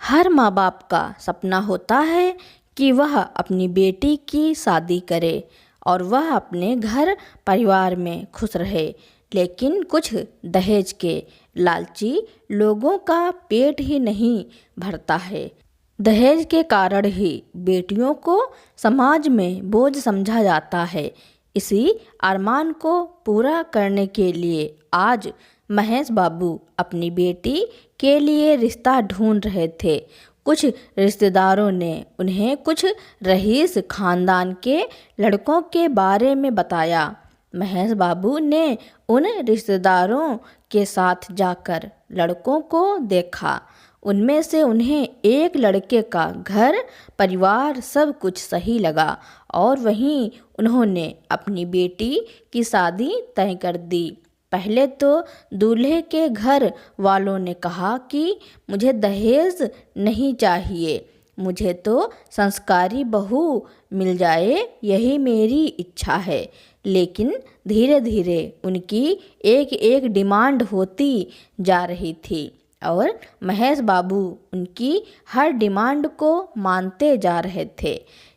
हर माँ बाप का सपना होता है कि वह अपनी बेटी की शादी करे और वह अपने घर परिवार में खुश रहे। लेकिन कुछ दहेज के लालची लोगों का पेट ही नहीं भरता है। दहेज के कारण ही बेटियों को समाज में बोझ समझा जाता है। इसी अरमान को पूरा करने के लिए आज महेश बाबू अपनी बेटी के लिए रिश्ता ढूंढ रहे थे। कुछ रिश्तेदारों ने उन्हें कुछ रईस खानदान के लड़कों के बारे में बताया। महेश बाबू ने उन रिश्तेदारों के साथ जाकर लड़कों को देखा। उनमें से उन्हें एक लड़के का घर परिवार सब कुछ सही लगा और वहीं उन्होंने अपनी बेटी की शादी तय कर दी। पहले तो दूल्हे के घर वालों ने कहा कि मुझे दहेज नहीं चाहिए, मुझे तो संस्कारी बहू मिल जाए, यही मेरी इच्छा है। लेकिन धीरे धीरे उनकी एक एक डिमांड होती जा रही थी और महेश बाबू उनकी हर डिमांड को मानते जा रहे थे।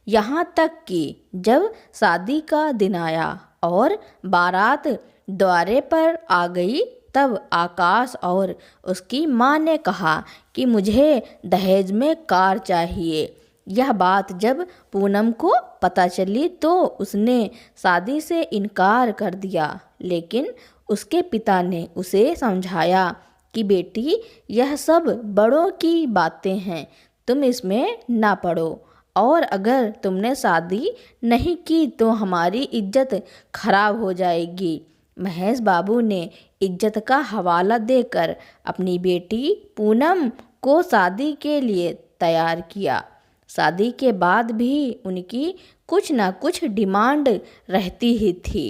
यहाँ तक कि जब शादी का दिन आया और बारात द्वारे पर आ गई तब आकाश और उसकी माँ ने कहा कि मुझे दहेज में कार चाहिए। यह बात जब पूनम को पता चली तो उसने शादी से इनकार कर दिया। लेकिन उसके पिता ने उसे समझाया कि बेटी, यह सब बड़ों की बातें हैं, तुम इसमें ना पड़ो और अगर तुमने शादी नहीं की तो हमारी इज्जत खराब हो जाएगी। महेश बाबू ने इज्जत का हवाला देकर अपनी बेटी पूनम को शादी के लिए तैयार किया। शादी के बाद भी उनकी कुछ ना कुछ डिमांड रहती ही थी।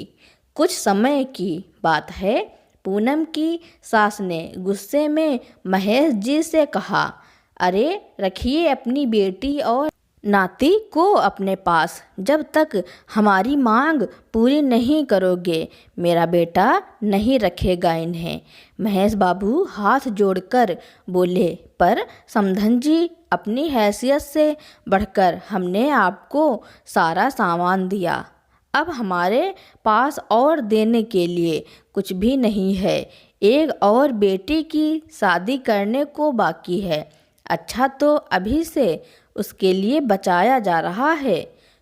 कुछ समय की बात है, पूनम की सास ने गुस्से में महेश जी से कहा, अरे रखिए अपनी बेटी और नाती को अपने पास, जब तक हमारी मांग पूरी नहीं करोगे मेरा बेटा नहीं रखेगा इन्हें। महेश बाबू हाथ जोड़कर बोले, पर समधन जी, अपनी हैसियत से बढ़कर हमने आपको सारा सामान दिया, अब हमारे पास और देने के लिए कुछ भी नहीं है। एक और बेटी की शादी करने को बाकी है। अच्छा तो अभी से उसके लिए बचाया जा रहा है,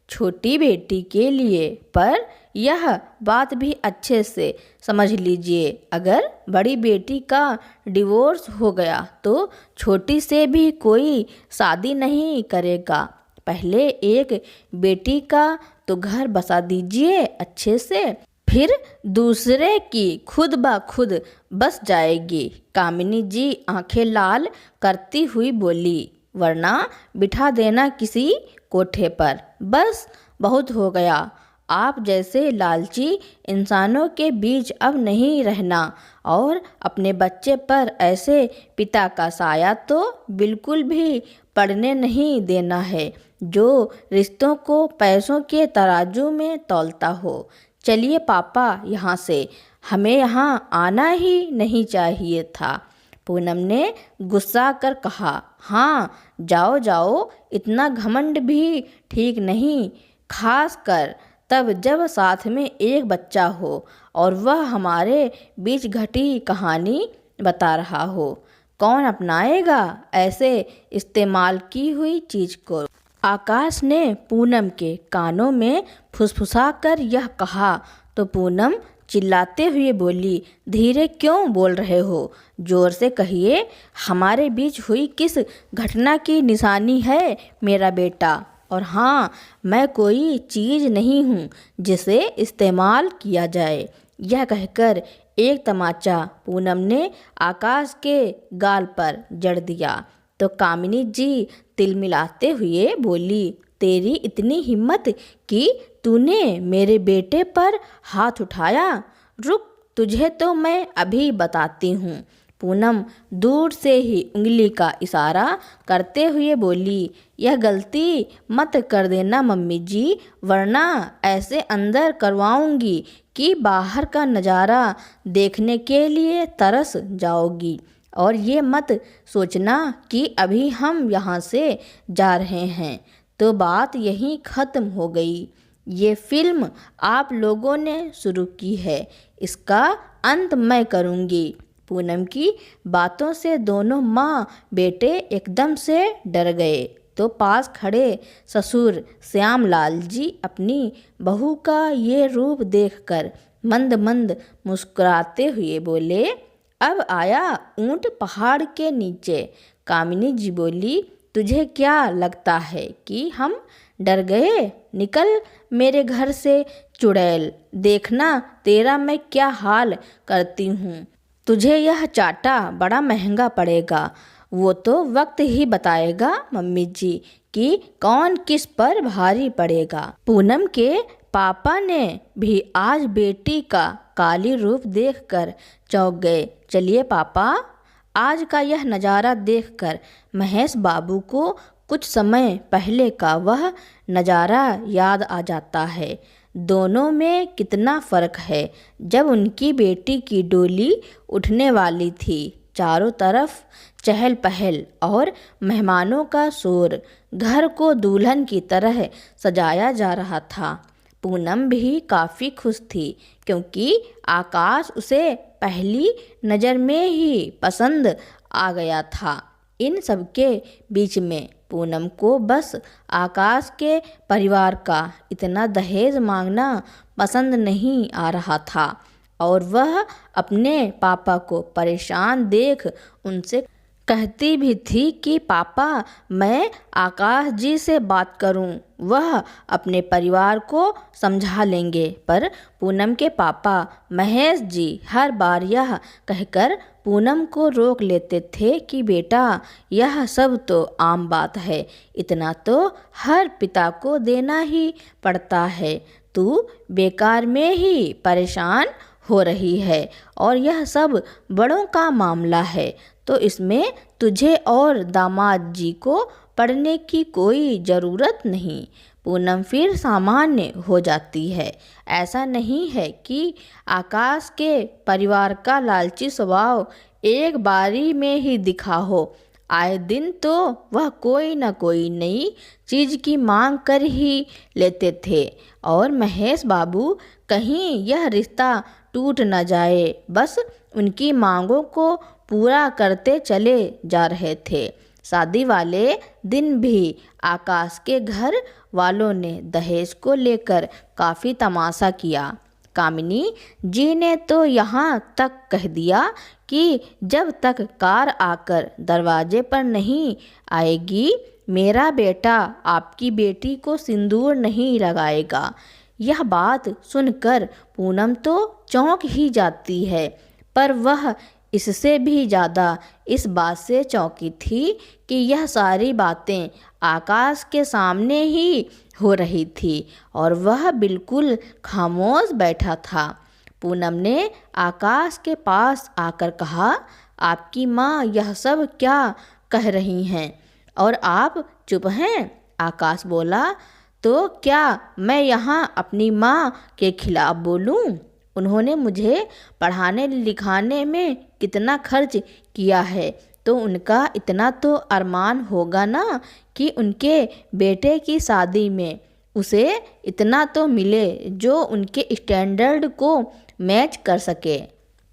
छोटी बेटी के लिए। पर यह बात भी अच्छे से समझ लीजिए, अगर बड़ी बेटी का डिवोर्स हो गया तो छोटी से भी कोई शादी नहीं करेगा। पहले एक बेटी का तो घर बसा दीजिए अच्छे से, फिर दूसरे की खुद ब खुद बस जाएगी। कामिनी जी आंखें लाल करती हुई बोली, वरना बिठा देना किसी कोठे पर, बस बहुत हो गया। आप जैसे लालची इंसानों के बीच अब नहीं रहना और अपने बच्चे पर ऐसे पिता का साया तो बिल्कुल भी पड़ने नहीं देना है, जो रिश्तों को पैसों के तराजू में तौलता हो। चलिए पापा यहाँ से, हमें यहाँ आना ही नहीं चाहिए था। पूनम ने गुस्सा कर कहा, हाँ जाओ जाओ, इतना घमंड भी ठीक नहीं, खास कर तब जब साथ में एक बच्चा हो और वह हमारे बीच घटी कहानी बता रहा हो। कौन अपनाएगा ऐसे इस्तेमाल की हुई चीज़ को। आकाश ने पूनम के कानों में फुसफुसाकर यह कहा तो पूनम चिल्लाते हुए बोली, धीरे क्यों बोल रहे हो, जोर से कहिए, हमारे बीच हुई किस घटना की निशानी है मेरा बेटा। और हाँ, मैं कोई चीज़ नहीं हूँ जिसे इस्तेमाल किया जाए। यह कहकर एक तमाचा पूनम ने आकाश के गाल पर जड़ दिया तो कामिनी जी तिलमिलाते हुए बोली, तेरी इतनी हिम्मत कि तूने मेरे बेटे पर हाथ उठाया, रुक तुझे तो मैं अभी बताती हूँ। पूनम दूर से ही उंगली का इशारा करते हुए बोली, यह गलती मत कर देना मम्मी जी, वरना ऐसे अंदर करवाऊंगी कि बाहर का नज़ारा देखने के लिए तरस जाओगी। और ये मत सोचना कि अभी हम यहाँ से जा रहे हैं तो बात यहीं ख़त्म हो गई। ये फिल्म आप लोगों ने शुरू की है, इसका अंत मैं करूँगी। पूनम की बातों से दोनों माँ बेटे एकदम से डर गए तो पास खड़े ससुर श्यामलाल जी अपनी बहू का ये रूप देखकर मंद मंद मुस्कुराते हुए बोले, अब आया ऊंट पहाड़ के नीचे। कामिनी जी बोली, तुझे क्या लगता है कि हम डर गए? निकल मेरे घर से चुड़ैल, देखना तेरा मैं क्या हाल करती हूँ। तुझे यह चाटा बड़ा महंगा पड़ेगा। वो तो वक्त ही बताएगा मम्मी जी कि कौन किस पर भारी पड़ेगा। पूनम के पापा ने भी आज बेटी का काली रूप देखकर चौंक गए। चलिए पापा, आज का यह नज़ारा देखकर महेश बाबू को कुछ समय पहले का वह नज़ारा याद आ जाता है। दोनों में कितना फ़र्क है। जब उनकी बेटी की डोली उठने वाली थी, चारों तरफ चहल पहल और मेहमानों का शोर, घर को दुल्हन की तरह सजाया जा रहा था। पूनम भी काफ़ी खुश थी क्योंकि आकाश उसे पहली नज़र में ही पसंद आ गया था। इन सबके बीच में पूनम को बस आकाश के परिवार का इतना दहेज मांगना पसंद नहीं आ रहा था और वह अपने पापा को परेशान देख उनसे कहती भी थी कि पापा, मैं आकाश जी से बात करूं, वह अपने परिवार को समझा लेंगे। पर पूनम के पापा महेश जी हर बार यह कहकर पूनम को रोक लेते थे कि बेटा, यह सब तो आम बात है, इतना तो हर पिता को देना ही पड़ता है। तू बेकार में ही परेशान हो रही है और यह सब बड़ों का मामला है, तो इसमें तुझे और दामाद जी को पढ़ने की कोई ज़रूरत नहीं। पूनम फिर सामान्य हो जाती है। ऐसा नहीं है कि आकाश के परिवार का लालची स्वभाव एक बारी में ही दिखा हो। आए दिन तो वह कोई न कोई नई चीज़ की मांग कर ही लेते थे और महेश बाबू कहीं यह रिश्ता टूट न जाए, बस उनकी मांगों को पूरा करते चले जा रहे थे। शादी वाले दिन भी आकाश के घर वालों ने दहेज को लेकर काफ़ी तमाशा किया। कामिनी जी ने तो यहाँ तक कह दिया कि जब तक कार आकर दरवाजे पर नहीं आएगी, मेरा बेटा आपकी बेटी को सिंदूर नहीं लगाएगा। यह बात सुनकर पूनम तो चौंक ही जाती है, पर वह इससे भी ज़्यादा इस बात से चौंकी थी कि यह सारी बातें आकाश के सामने ही हो रही थी और वह बिल्कुल खामोश बैठा था। पूनम ने आकाश के पास आकर कहा, आपकी माँ यह सब क्या कह रही हैं और आप चुप हैं? आकाश बोला, तो क्या मैं यहाँ अपनी माँ के खिलाफ बोलूँ? उन्होंने मुझे पढ़ाने लिखाने में कितना खर्च किया है, तो उनका इतना तो अरमान होगा ना कि उनके बेटे की शादी में उसे इतना तो मिले जो उनके स्टैंडर्ड को मैच कर सके।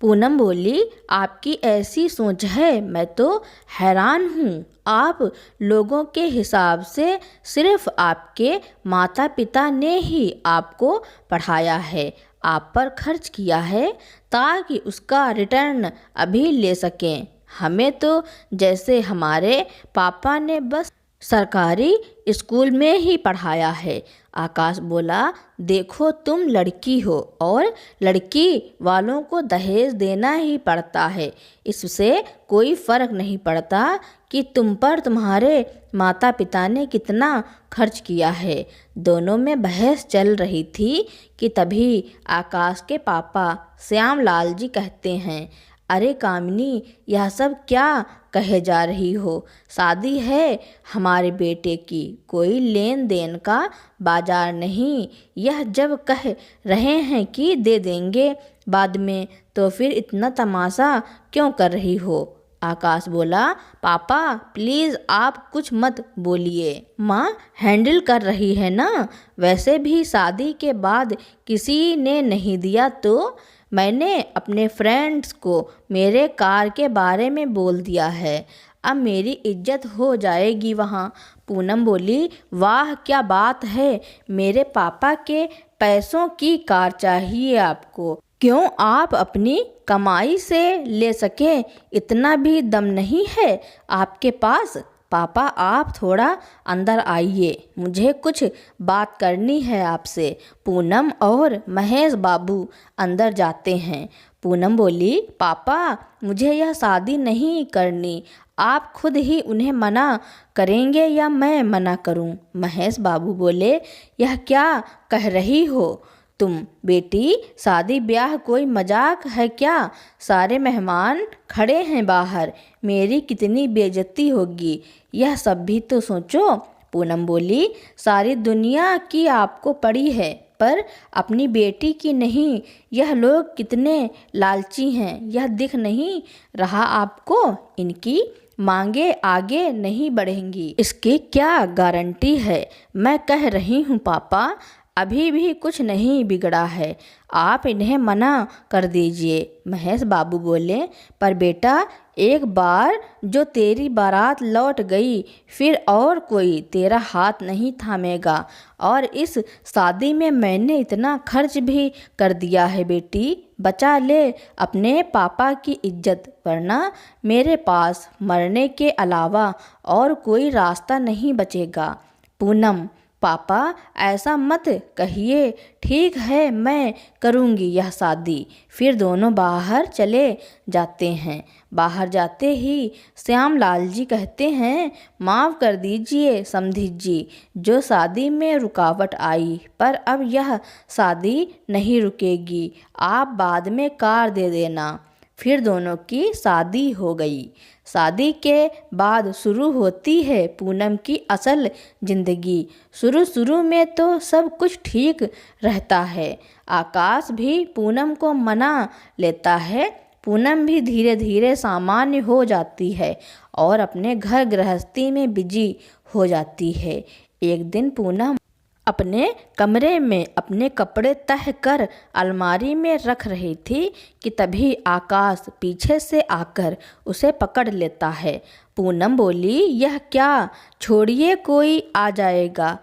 पूनम बोली, आपकी ऐसी सोच है, मैं तो हैरान हूँ। आप लोगों के हिसाब से सिर्फ आपके माता पिता ने ही आपको पढ़ाया है, आप पर खर्च किया है ताकि उसका रिटर्न अभी ले सकें। हमें तो जैसे हमारे पापा ने बस सरकारी स्कूल में ही पढ़ाया है। आकाश बोला, देखो तुम लड़की हो और लड़की वालों को दहेज देना ही पड़ता है। इससे कोई फ़र्क नहीं पड़ता कि तुम पर तुम्हारे माता पिता ने कितना खर्च किया है। दोनों में बहस चल रही थी कि तभी आकाश के पापा श्यामलाल जी कहते हैं, अरे कामिनी, यह सब क्या कहे जा रही हो? शादी है हमारे बेटे की, कोई लेन देन का बाजार नहीं। यह जब कह रहे हैं कि दे देंगे बाद में, तो फिर इतना तमाशा क्यों कर रही हो? आकाश बोला, पापा प्लीज़ आप कुछ मत बोलिए, माँ हैंडल कर रही है ना। वैसे भी शादी के बाद किसी ने नहीं दिया तो मैंने अपने फ्रेंड्स को मेरे कार के बारे में बोल दिया है, अब मेरी इज्जत हो जाएगी वहाँ। पूनम बोली, वाह क्या बात है, मेरे पापा के पैसों की कार चाहिए आपको? क्यों आप अपनी कमाई से ले सके, इतना भी दम नहीं है आपके पास? पापा आप थोड़ा अंदर आइए, मुझे कुछ बात करनी है आपसे। पूनम और महेश बाबू अंदर जाते हैं। पूनम बोली, पापा मुझे यह शादी नहीं करनी, आप खुद ही उन्हें मना करेंगे या मैं मना करूं? महेश बाबू बोले, यह क्या कह रही हो तुम बेटी, शादी ब्याह कोई मजाक है क्या? सारे मेहमान खड़े हैं बाहर, मेरी कितनी बेइज्जती होगी, यह सब भी तो सोचो। पूनम बोली, सारी दुनिया की आपको पड़ी है पर अपनी बेटी की नहीं। यह लोग कितने लालची हैं, यह दिख नहीं रहा आपको? इनकी मांगे आगे नहीं बढ़ेंगी, इसकी क्या गारंटी है? मैं कह रही हूँ पापा, अभी भी कुछ नहीं बिगड़ा है, आप इन्हें मना कर दीजिए। महेश बाबू बोले, पर बेटा एक बार जो तेरी बारात लौट गई फिर और कोई तेरा हाथ नहीं थामेगा, और इस शादी में मैंने इतना खर्च भी कर दिया है बेटी, बचा ले अपने पापा की इज्जत, वरना मेरे पास मरने के अलावा और कोई रास्ता नहीं बचेगा। पूनम, पापा ऐसा मत कहिए, ठीक है मैं करूँगी यह शादी। फिर दोनों बाहर चले जाते हैं। बाहर जाते ही श्यामलाल जी कहते हैं, माफ़ कर दीजिए समधी जी, जो शादी में रुकावट आई, पर अब यह शादी नहीं रुकेगी, आप बाद में कार दे देना। फिर दोनों की शादी हो गई। शादी के बाद शुरू होती है पूनम की असल ज़िंदगी। शुरू में तो सब कुछ ठीक रहता है, आकाश भी पूनम को मना लेता है, पूनम भी धीरे धीरे सामान्य हो जाती है और अपने घर गृहस्थी में बिजी हो जाती है। एक दिन पूनम अपने कमरे में अपने कपड़े तह कर अलमारी में रख रही थी कि तभी आकाश पीछे से आकर उसे पकड़ लेता है। पूनम बोली, यह क्या, छोड़िए कोई आ जाएगा।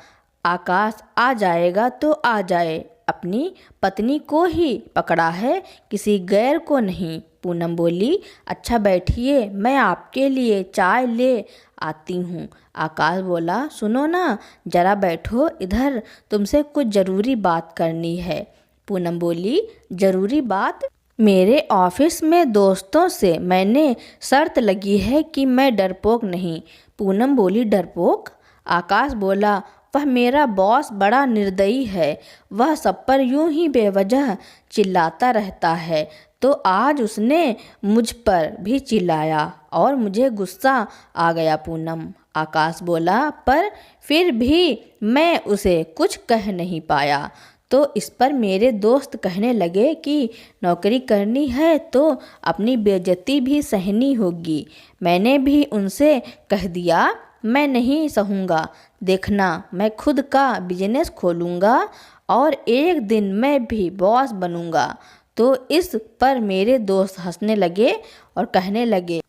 आकाश, आ जाएगा तो आ जाए, अपनी पत्नी को ही पकड़ा है, किसी गैर को नहीं। पूनम बोली, अच्छा बैठिए, मैं आपके लिए चाय ले आती हूँ। आकाश बोला, सुनो ना, जरा बैठो इधर, तुमसे कुछ ज़रूरी बात करनी है। पूनम बोली, ज़रूरी बात? मेरे ऑफिस में दोस्तों से मैंने शर्त लगी है कि मैं डरपोक नहीं। पूनम बोली, डरपोक? आकाश बोला, वह मेरा बॉस बड़ा निर्दयी है, वह सब पर यूं ही बेवजह चिल्लाता रहता है, तो आज उसने मुझ पर भी चिल्लाया और मुझे गुस्सा आ गया। पूनम, आकाश बोला, पर फिर भी मैं उसे कुछ कह नहीं पाया, तो इस पर मेरे दोस्त कहने लगे कि नौकरी करनी है तो अपनी बेइज्जती भी सहनी होगी। मैंने भी उनसे कह दिया, मैं नहीं सहूँगा, देखना मैं खुद का बिजनेस खोलूँगा और एक दिन मैं भी बॉस बनूँगा। तो इस पर मेरे दोस्त हंसने लगे और कहने लगे,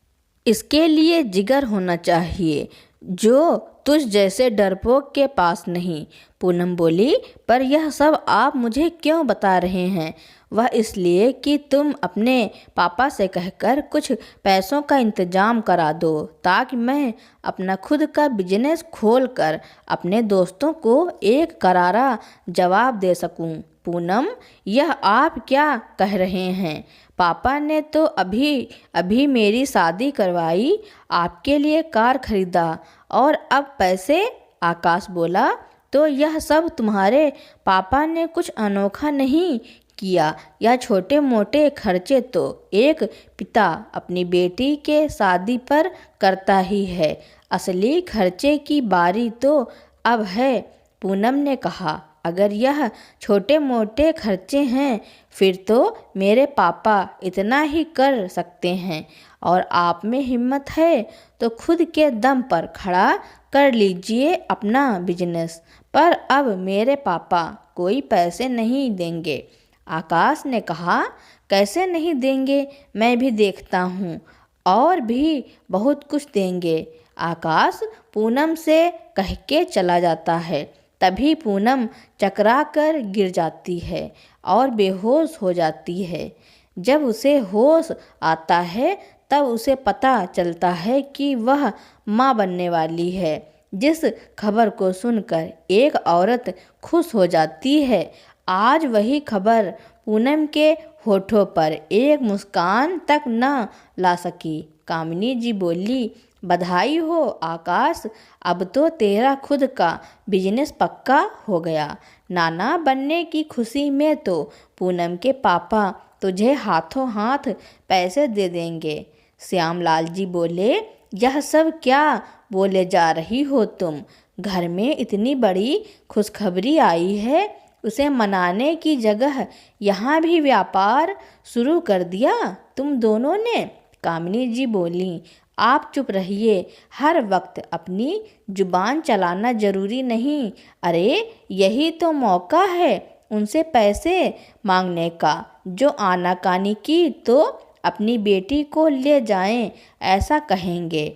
इसके लिए जिगर होना चाहिए जो तुझ जैसे डरपोक के पास नहीं। पूनम बोली, पर यह सब आप मुझे क्यों बता रहे हैं? वह इसलिए कि तुम अपने पापा से कहकर कुछ पैसों का इंतजाम करा दो, ताकि मैं अपना खुद का बिजनेस खोलकर अपने दोस्तों को एक करारा जवाब दे सकूं। पूनम, यह आप क्या कह रहे हैं? पापा ने तो अभी अभी मेरी शादी करवाई, आपके लिए कार खरीदा और अब पैसे? आकाश बोला, तो यह सब तुम्हारे पापा ने कुछ अनोखा नहीं किया, या छोटे मोटे खर्चे तो एक पिता अपनी बेटी के शादी पर करता ही है, असली खर्चे की बारी तो अब है। पूनम ने कहा, अगर यह छोटे मोटे खर्चे हैं फिर तो मेरे पापा इतना ही कर सकते हैं और आप में हिम्मत है तो खुद के दम पर खड़ा कर लीजिए अपना बिजनेस। पर अब मेरे पापा कोई पैसे नहीं देंगे। आकाश ने कहा, कैसे नहीं देंगे, मैं भी देखता हूँ, और भी बहुत कुछ देंगे। आकाश पूनम से कह के चला जाता है। तभी पूनम चकरा कर गिर जाती है और बेहोश हो जाती है। जब उसे होश आता है तब उसे पता चलता है कि वह माँ बनने वाली है। जिस खबर को सुनकर एक औरत खुश हो जाती है, आज वही खबर पूनम के होठों पर एक मुस्कान तक न ला सकी। कामिनी जी बोली, बधाई हो आकाश, अब तो तेरा खुद का बिजनेस पक्का हो गया। नाना बनने की खुशी में तो पूनम के पापा तुझे हाथों हाथ पैसे दे देंगे। श्यामलाल जी बोले, यह सब क्या बोले जा रही हो तुम? घर में इतनी बड़ी खुशखबरी आई है, उसे मनाने की जगह यहाँ भी व्यापार शुरू कर दिया तुम दोनों ने। कामिनी जी बोली, आप चुप रहिए, हर वक्त अपनी जुबान चलाना जरूरी नहीं। अरे यही तो मौका है उनसे पैसे मांगने का। जो आनाकानी की तो अपनी बेटी को ले जाएं, ऐसा कहेंगे।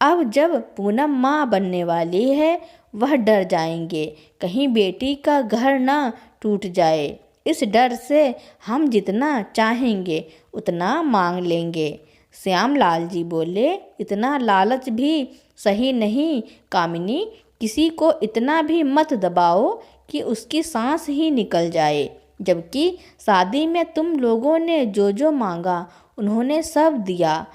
अब जब पूनम माँ बनने वाली है, वह डर जाएंगे कहीं बेटी का घर ना टूट जाए। इस डर से हम जितना चाहेंगे उतना मांग लेंगे। श्यामलाल जी बोले, इतना लालच भी सही नहीं कामिनी, किसी को इतना भी मत दबाओ कि उसकी सांस ही निकल जाए। जबकि शादी में तुम लोगों ने जो जो मांगा उन्होंने सब दिया,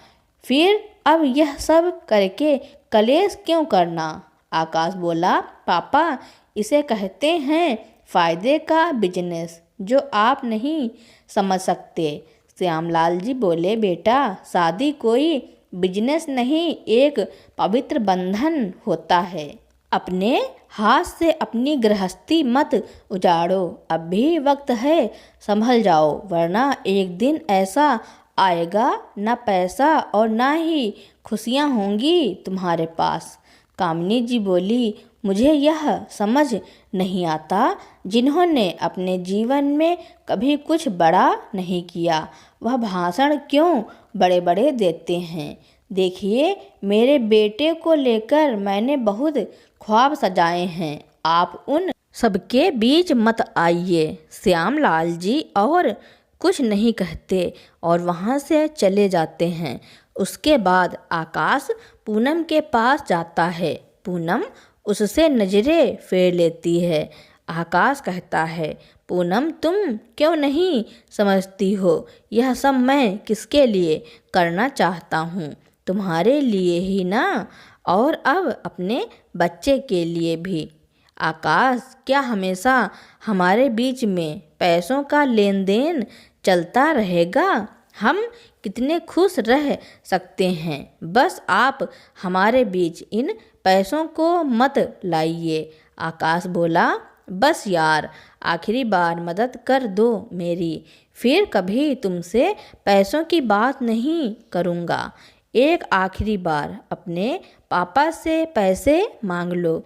फिर अब यह सब करके कलेश क्यों करना? आकाश बोला, पापा इसे कहते हैं फायदे का बिजनेस, जो आप नहीं समझ सकते। श्यामलाल जी बोले, बेटा शादी कोई बिजनेस नहीं, एक पवित्र बंधन होता है। अपने हाथ से अपनी गृहस्थी मत उजाड़ो, अब भी वक्त है, संभल जाओ, वरना एक दिन ऐसा आएगा न पैसा और न ही खुशियाँ होंगी तुम्हारे पास। कामिनी जी बोली, मुझे यह समझ नहीं आता, जिन्होंने अपने जीवन में कभी कुछ बड़ा नहीं किया, वह भाषण क्यों बड़े बड़े देते हैं। देखिए मेरे बेटे को लेकर मैंने बहुत ख्वाब सजाए हैं, आप उन सबके बीच मत आइए। श्यामलाल जी और कुछ नहीं कहते और वहाँ से चले जाते हैं। उसके बाद आकाश पूनम के पास जाता है। पूनम उससे नज़रें फेर लेती है। आकाश कहता है, पूनम तुम क्यों नहीं समझती हो, यह सब मैं किसके लिए करना चाहता हूँ? तुम्हारे लिए ही ना, और अब अपने बच्चे के लिए भी। आकाश, क्या हमेशा हमारे बीच में पैसों का लेन देन चलता रहेगा? हम कितने खुश रह सकते हैं, बस आप हमारे बीच इन पैसों को मत लाइए। आकाश बोला, बस यार, आखिरी बार मदद कर दो मेरी, फिर कभी तुमसे पैसों की बात नहीं करूँगा। एक आखिरी बार अपने पापा से पैसे मांग लो,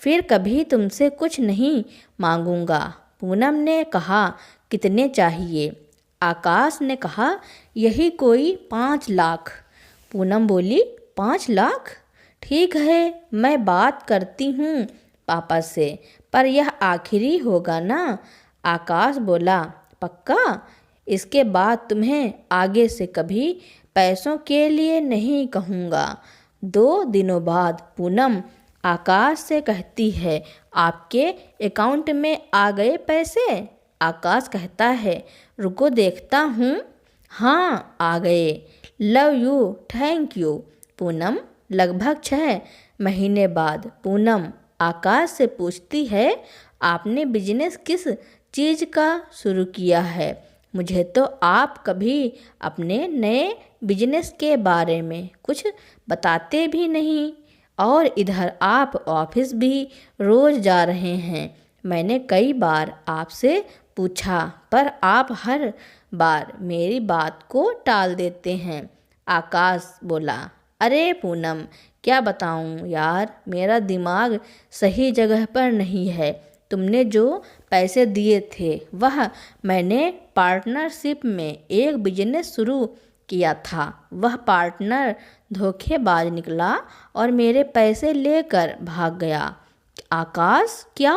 फिर कभी तुमसे कुछ नहीं मांगूंगा। पूनम ने कहा, कितने चाहिए? आकाश ने कहा, यही कोई 5 लाख। पूनम बोली, 5 लाख? ठीक है, मैं बात करती हूँ पापा से, पर यह आखिरी होगा ना? आकाश बोला, पक्का? इसके बाद तुम्हें आगे से कभी पैसों के लिए नहीं कहूँगा। 2 दिनों बाद पूनम आकाश से कहती है, आपके अकाउंट में आ गए पैसे? आकाश कहता है, रुको देखता हूँ। हाँ आ गए, love you, thank you. Poonam लगभग 6 महीने बाद पूनम आकाश से पूछती है, आपने बिजनेस किस चीज़ का शुरू किया है? मुझे तो आप कभी अपने नए बिजनेस के बारे में कुछ बताते भी नहीं, और इधर आप ऑफिस भी रोज़ जा रहे हैं। मैंने कई बार आपसे पूछा, पर आप हर बार मेरी बात को टाल देते हैं। आकाश बोला, अरे पूनम, क्या बताऊं यार, मेरा दिमाग सही जगह पर नहीं है। तुमने जो पैसे दिए थे वह मैंने पार्टनरशिप में एक बिजनेस शुरू किया था। वह पार्टनर धोखेबाज निकला और मेरे पैसे लेकर भाग गया। आकाश, क्या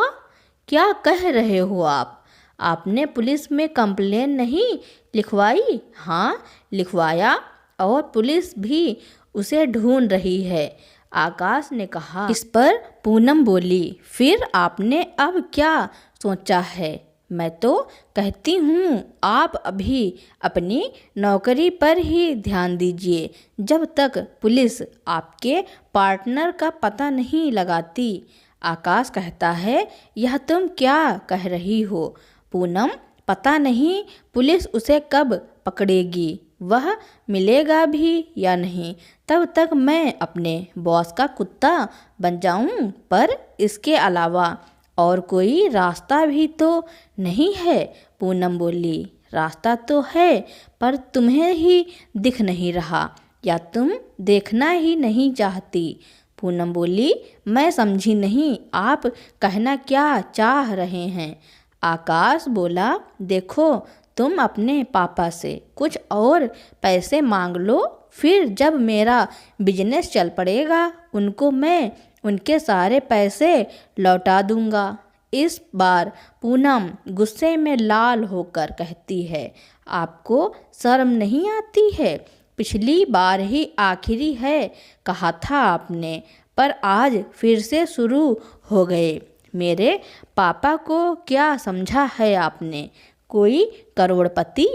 क्या कह रहे हो आप? आपने पुलिस में कंप्लेन नहीं लिखवाई? हाँ, लिखवाया, और पुलिस भी उसे ढूंढ रही है, आकाश ने कहा। इस पर पूनम बोली, फिर आपने अब क्या सोचा है? मैं तो कहती हूँ आप अभी अपनी नौकरी पर ही ध्यान दीजिए, जब तक पुलिस आपके पार्टनर का पता नहीं लगाती। आकाश कहता है, यह तुम क्या कह रही हो पूनम? पता नहीं पुलिस उसे कब पकड़ेगी, वह मिलेगा भी या नहीं। तब तक मैं अपने बॉस का कुत्ता बन जाऊं, पर इसके अलावा और कोई रास्ता भी तो नहीं है। पूनम बोली, रास्ता तो है, पर तुम्हें ही दिख नहीं रहा, या तुम देखना ही नहीं चाहती। पूनम बोली, मैं समझी नहीं, आप कहना क्या चाह रहे हैं? आकाश बोला, देखो, तुम अपने पापा से कुछ और पैसे मांग लो, फिर जब मेरा बिजनेस चल पड़ेगा उनको मैं उनके सारे पैसे लौटा दूंगा। इस बार पूनम गुस्से में लाल होकर कहती है, आपको शर्म नहीं आती है? पिछली बार ही आखिरी है कहा था आपने, पर आज फिर से शुरू हो गए। मेरे पापा को क्या समझा है आपने? कोई करोड़पति?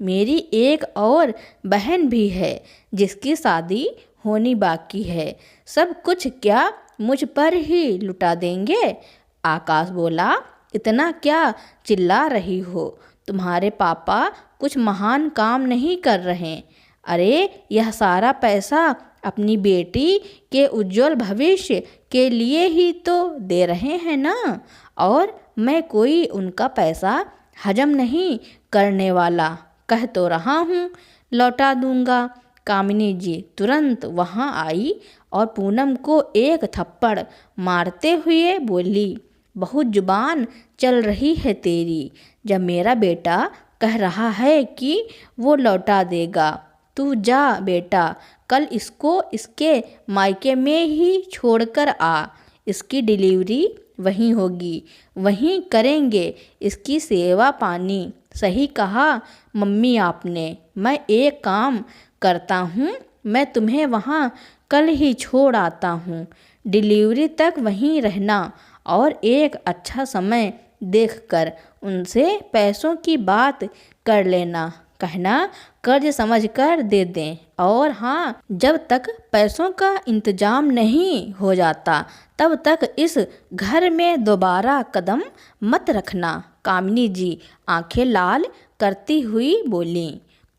मेरी एक और बहन भी है जिसकी शादी होनी बाकी है। सब कुछ क्या मुझ पर ही लुटा देंगे? आकाश बोला, इतना क्या चिल्ला रही हो? तुम्हारे पापा कुछ महान काम नहीं कर रहे। अरे, यह सारा पैसा अपनी बेटी के उज्जवल भविष्य के लिए ही तो दे रहे हैं ना, और मैं कोई उनका पैसा हजम नहीं करने वाला। कह तो रहा हूँ लौटा दूंगा। कामिनी जी तुरंत वहाँ आई और पूनम को एक थप्पड़ मारते हुए बोली, बहुत जुबान चल रही है तेरी। जब मेरा बेटा कह रहा है कि वो लौटा देगा, तू जा बेटा, कल इसको इसके मायके में ही छोड़कर आ। इसकी डिलीवरी वहीं होगी, वहीं करेंगे इसकी सेवा पानी। सही कहा मम्मी आपने। मैं एक काम करता हूँ, मैं तुम्हें वहाँ कल ही छोड़ आता हूँ। डिलीवरी तक वहीं रहना और एक अच्छा समय देखकर उनसे पैसों की बात कर लेना। कहना कर्ज समझकर दे दें, और हाँ, जब तक पैसों का इंतजाम नहीं हो जाता तब तक इस घर में दोबारा कदम मत रखना। कामिनी जी आंखें लाल करती हुई बोली।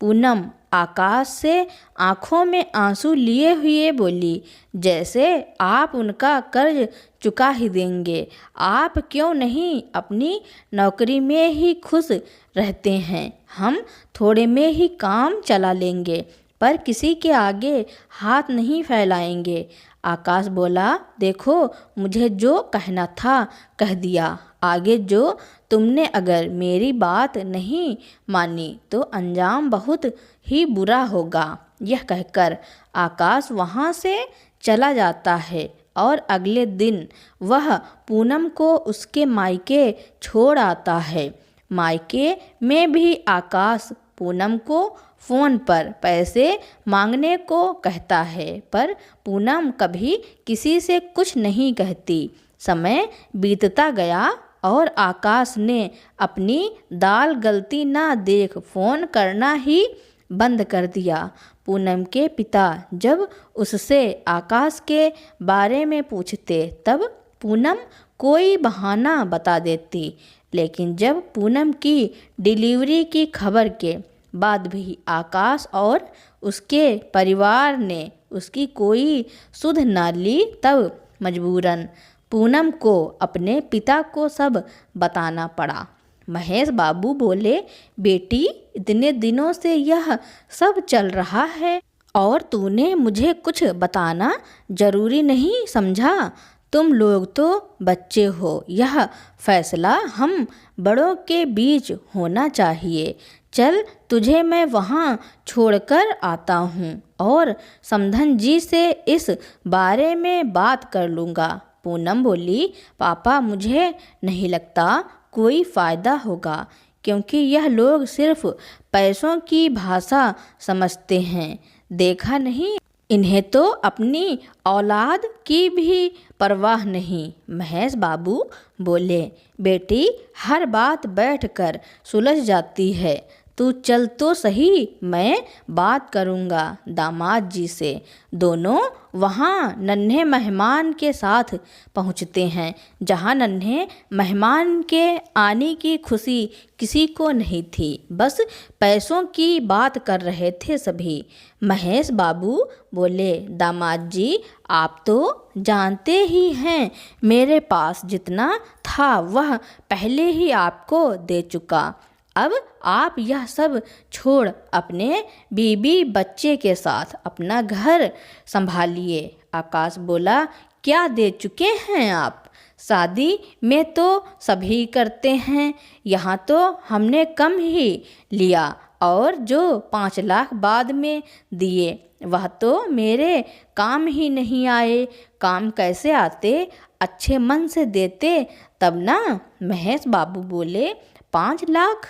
पूनम आकाश से आंखों में आंसू लिए हुए बोली, जैसे आप उनका कर्ज चुका ही देंगे। आप क्यों नहीं अपनी नौकरी में ही खुश रहते हैं? हम थोड़े में ही काम चला लेंगे, पर किसी के आगे हाथ नहीं फैलाएंगे। आकाश बोला, देखो, मुझे जो कहना था कह दिया। आगे जो तुमने अगर मेरी बात नहीं मानी तो अंजाम बहुत ही बुरा होगा। यह कहकर आकाश वहाँ से चला जाता है और अगले दिन वह पूनम को उसके मायके छोड़ आता है। मायके में भी आकाश पूनम को फ़ोन पर पैसे मांगने को कहता है, पर पूनम कभी किसी से कुछ नहीं कहती। समय बीतता गया और आकाश ने अपनी दाल गलती ना देख फ़ोन करना ही बंद कर दिया। पूनम के पिता जब उससे आकाश के बारे में पूछते तब पूनम कोई बहाना बता देती, लेकिन जब पूनम की डिलीवरी की खबर के बाद भी आकाश और उसके परिवार ने उसकी कोई सुध न ली, तब मजबूरन पूनम को अपने पिता को सब बताना पड़ा। महेश बाबू बोले, बेटी, इतने दिनों से यह सब चल रहा है और तूने मुझे कुछ बताना जरूरी नहीं समझा। तुम लोग तो बच्चे हो, यह फैसला हम बड़ों के बीच होना चाहिए। चल तुझे मैं वहाँ छोड़कर आता हूँ और समधन जी से इस बारे में बात कर लूँगा। पूनम बोली, पापा मुझे नहीं लगता कोई फ़ायदा होगा, क्योंकि यह लोग सिर्फ पैसों की भाषा समझते हैं। देखा नहीं, इन्हें तो अपनी औलाद की भी परवाह नहीं। महेश बाबू बोले, बेटी हर बात बैठकर सुलझ जाती है, तू चल तो सही, मैं बात करूँगा दामाद जी से। दोनों वहाँ नन्हे मेहमान के साथ पहुँचते हैं, जहाँ नन्हे मेहमान के आने की खुशी किसी को नहीं थी, बस पैसों की बात कर रहे थे सभी। महेश बाबू बोले, दामाद जी आप तो जानते ही हैं, मेरे पास जितना था वह पहले ही आपको दे चुका। अब आप यह सब छोड़ अपने बीबी बच्चे के साथ अपना घर संभालिए। आकाश बोला, क्या दे चुके हैं आप? शादी में तो सभी करते हैं, यहाँ तो हमने कम ही लिया, और जो 5 लाख बाद में दिए वह तो मेरे काम ही नहीं आए। काम कैसे आते? अच्छे मन से देते तब ना। महेश बाबू बोले, 5 लाख?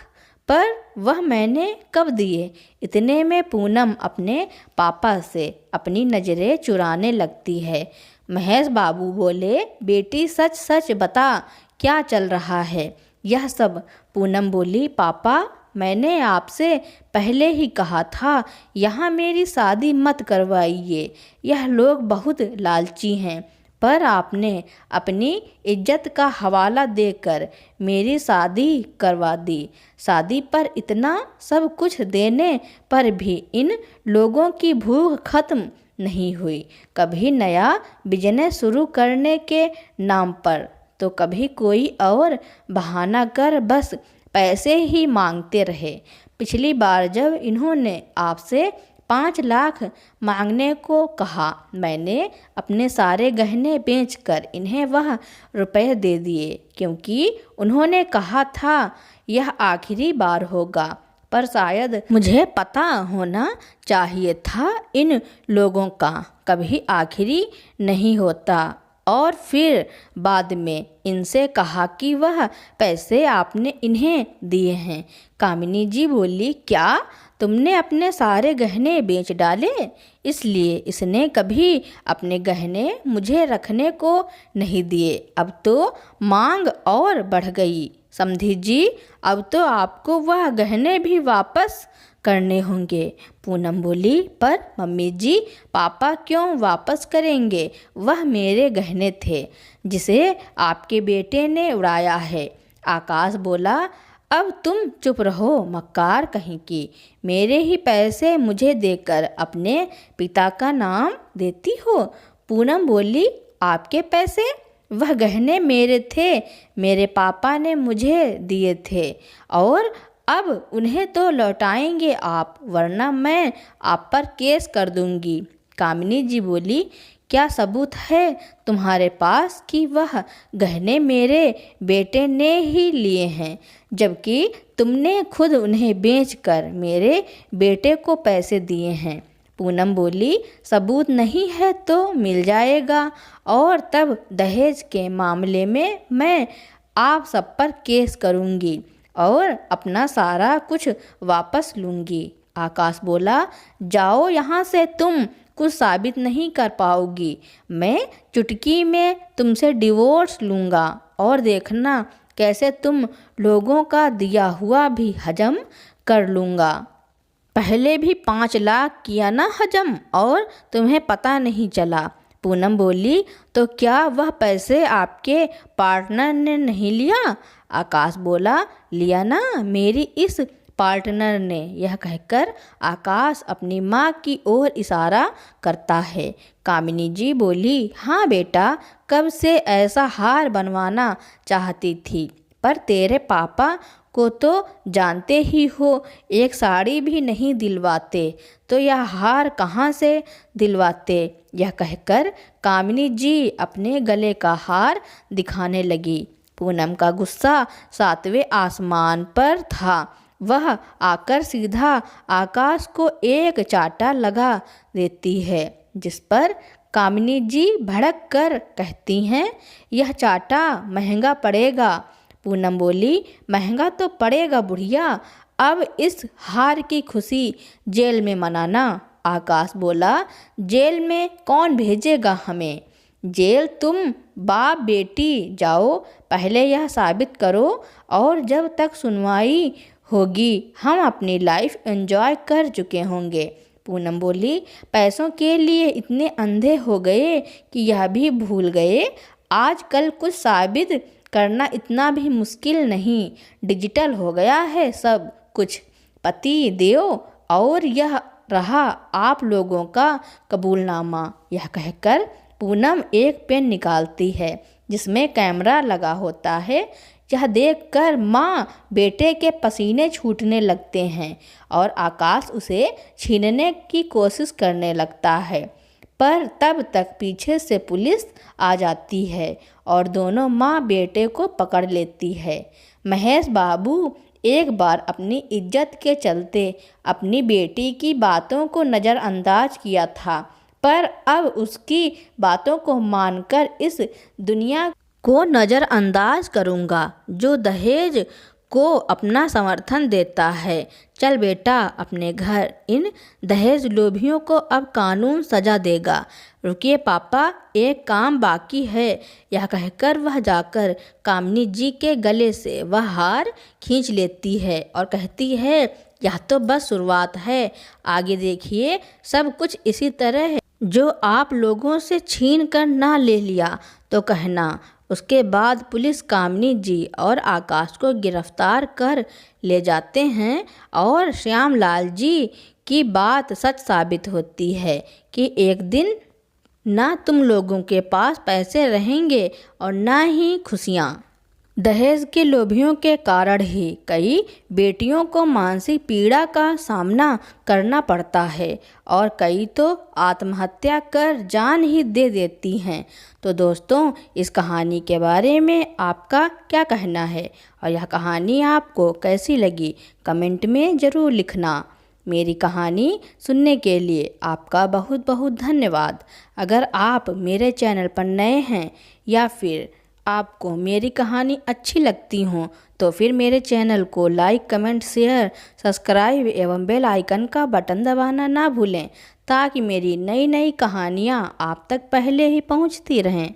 पर वह मैंने कब दिए? इतने में पूनम अपने पापा से अपनी नज़रें चुराने लगती है। महेश बाबू बोले, बेटी सच सच बता, क्या चल रहा है यह सब? पूनम बोली, पापा मैंने आपसे पहले ही कहा था यहाँ मेरी शादी मत करवाइए, यह लोग बहुत लालची हैं, पर आपने अपनी इज्जत का हवाला देकर मेरी शादी करवा दी। शादी पर इतना सब कुछ देने पर भी इन लोगों की भूख खत्म नहीं हुई। कभी नया बिजनेस शुरू करने के नाम पर, तो कभी कोई और बहाना कर बस पैसे ही मांगते रहे। पिछली बार जब इन्होंने आपसे 5 लाख मांगने को कहा, मैंने अपने सारे गहने बेचकर इन्हें वह रुपए दे दिए, क्योंकि उन्होंने कहा था यह आखिरी बार होगा। पर शायद मुझे पता होना चाहिए था इन लोगों का कभी आखिरी नहीं होता। और फिर बाद में इनसे कहा कि वह पैसे आपने इन्हें दिए हैं। कामिनी जी बोली, क्या तुमने अपने सारे गहने बेच डाले? इसलिए इसने कभी अपने गहने मुझे रखने को नहीं दिए। अब तो मांग और बढ़ गई समधी जी, अब तो आपको वह गहने भी वापस करने होंगे। पूनम बोली, पर मम्मी जी पापा क्यों वापस करेंगे? वह मेरे गहने थे जिसे आपके बेटे ने उड़ाया है। आकाश बोला, अब तुम चुप रहो मक्कार कहीं की, मेरे ही पैसे मुझे देकर अपने पिता का नाम देती हो। पूनम बोली, आपके पैसे? वह गहने मेरे थे, मेरे पापा ने मुझे दिए थे, और अब उन्हें तो लौटाएंगे आप, वरना मैं आप पर केस कर दूंगी। कामिनी जी बोली, क्या सबूत है तुम्हारे पास कि वह गहने मेरे बेटे ने ही लिए हैं, जबकि तुमने खुद उन्हें बेचकर मेरे बेटे को पैसे दिए हैं? पूनम बोली, सबूत नहीं है तो मिल जाएगा, और तब दहेज के मामले में मैं आप सब पर केस करूंगी और अपना सारा कुछ वापस लूँगी। आकाश बोला, जाओ यहाँ से, तुम कुछ साबित नहीं कर पाओगी। मैं चुटकी में तुमसे डिवोर्स लूँगा, और देखना कैसे तुम लोगों का दिया हुआ भी हजम कर लूँगा। पहले भी 5 लाख किया ना हजम, और तुम्हें पता नहीं चला। पूनम बोली, तो क्या वह पैसे आपके पार्टनर ने नहीं लिया? आकाश बोला, लिया ना, मेरी इस पार्टनर ने। यह कहकर आकाश अपनी माँ की ओर इशारा करता है। कामिनी जी बोली, हाँ बेटा, कब से ऐसा हार बनवाना चाहती थी, पर तेरे पापा को तो जानते ही हो, एक साड़ी भी नहीं दिलवाते, तो यह हार कहाँ से दिलवाते। यह कहकर कामिनी जी अपने गले का हार दिखाने लगी। पूनम का गुस्सा सातवें आसमान पर था। वह आकर सीधा आकाश को एक चाटा लगा देती है, जिस पर कामिनी जी भड़क कर कहती हैं, यह चाटा महंगा पड़ेगा। पूनम बोली, महंगा तो पड़ेगा बुढ़िया, अब इस हार की खुशी जेल में मनाना। आकाश बोला, जेल में कौन भेजेगा हमें, जेल तुम बाप बेटी जाओ, पहले यह साबित करो, और जब तक सुनवाई होगी हम अपनी लाइफ एंजॉय कर चुके होंगे। पूनम बोली, पैसों के लिए इतने अंधे हो गए कि यह भी भूल गए आजकल कुछ साबित करना इतना भी मुश्किल नहीं, डिजिटल हो गया है सब कुछ, पति देव, और यह रहा आप लोगों का कबूलनामा। यह कहकर पूनम एक पेन निकालती है जिसमें कैमरा लगा होता है। यह देखकर माँ बेटे के पसीने छूटने लगते हैं और आकाश उसे छीनने की कोशिश करने लगता है, पर तब तक पीछे से पुलिस आ जाती है और दोनों माँ बेटे को पकड़ लेती है। महेश बाबू एक बार अपनी इज्जत के चलते अपनी बेटी की बातों को नज़रअंदाज किया था, पर अब उसकी बातों को मानकर इस दुनिया को नज़रअंदाज करूँगा जो दहेज को अपना समर्थन देता है। चल बेटा अपने घर, इन दहेज लोभियों को अब कानून सजा देगा। रुकिए पापा, एक काम बाकी है। यह कहकर वह जाकर कामिनी जी के गले से वह हार खींच लेती है और कहती है, यह तो बस शुरुआत है, आगे देखिए सब कुछ इसी तरह है। जो आप लोगों से छीन कर ना ले लिया तो कहना। उसके बाद पुलिस कामिनी जी और आकाश को गिरफ्तार कर ले जाते हैं और श्यामलाल जी की बात सच साबित होती है कि एक दिन ना तुम लोगों के पास पैसे रहेंगे और ना ही खुशियाँ। दहेज के लोभियों के कारण ही कई बेटियों को मानसिक पीड़ा का सामना करना पड़ता है और कई तो आत्महत्या कर जान ही दे देती हैं। तो दोस्तों, इस कहानी के बारे में आपका क्या कहना है और यह कहानी आपको कैसी लगी कमेंट में ज़रूर लिखना। मेरी कहानी सुनने के लिए आपका बहुत बहुत धन्यवाद। अगर आप मेरे चैनल पर नए हैं या फिर आपको मेरी कहानी अच्छी लगती हो तो फिर मेरे चैनल को लाइक, कमेंट, शेयर, सब्सक्राइब एवं बेल आइकन का बटन दबाना ना भूलें ताकि मेरी नई नई कहानियाँ आप तक पहले ही पहुँचती रहें।